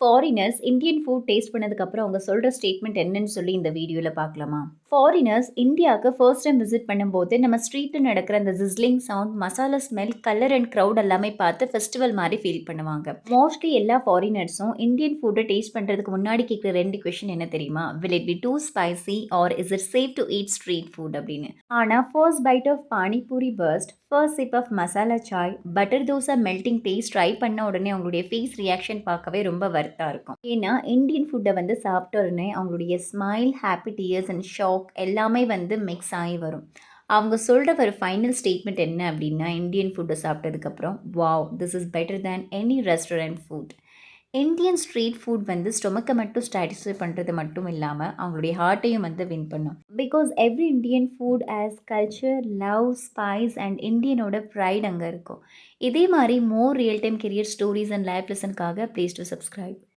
Foreigners Indian food taste பண்ணதுக்கப்புறம் அவங்க சொல்ற ஸ்டேட்மெண்ட் என்னன்னு சொல்லி இந்த வீடியோல பார்க்கலாமா? ஃபாரினர்ஸ் இந்தியாவுக்கு ஃபர்ஸ்ட் டைம் விசிட் பண்ணும்போது நம்ம ஸ்ட்ரீட்ல நடக்கிற அந்த sizzling sound, masala smell, colour and crowd எல்லாமே பார்த்து ஃபெஸ்டிவல் மாதிரி ஃபீல் பண்ணுவாங்க. மோஸ்ட்லி எல்லா ஃபாரினர்ஸும் இந்தியன் ஃபுட்டை டேஸ்ட் பண்ணுறதுக்கு முன்னாடி கேட்குற 2 கொஷின் என்ன தெரியுமா? Will it be too spicy or is it safe to eat street food அப்படின்னு. ஆனால் first bite of panipuri burst, first sip of masala chai, butter dosa melting taste try பண்ண உடனே அவங்களுடைய ஃபேஸ் ரியாக்ஷன் பார்க்கவே ரொம்ப வர்த்தா இருக்கும். ஏன்னா இந்தியன் ஃபுட்டை வந்து சாப்பிட்ட உடனே அவங்களுடைய smile, happy tears and shock எல்லாமே வந்து மிக்ஸ் ஆகி வரும். அவங்க சொல்கிற ஒரு ஃபைனல் ஸ்டேட்மெண்ட் என்ன அப்படின்னா, இந்தியன் ஃபுட்டை சாப்பிட்டதுக்கப்புறம், wow this is better than any restaurant food. Indian street food வந்து ஸ்டொமக்கை மட்டும் சாட்டிஸ்ஃபை பண்ணுறது மட்டும் இல்லாமல் அவங்களுடைய ஹார்ட்டையும் வந்து வின் பண்ணும். Because every Indian food as culture, love, spice and இந்தியனோட ப்ரைட் அங்கே இருக்கும். இதே மாதிரி more real time career stories and life லெசனுக்காக ப்ளீஸ் டு சப்ஸ்கிரைப்.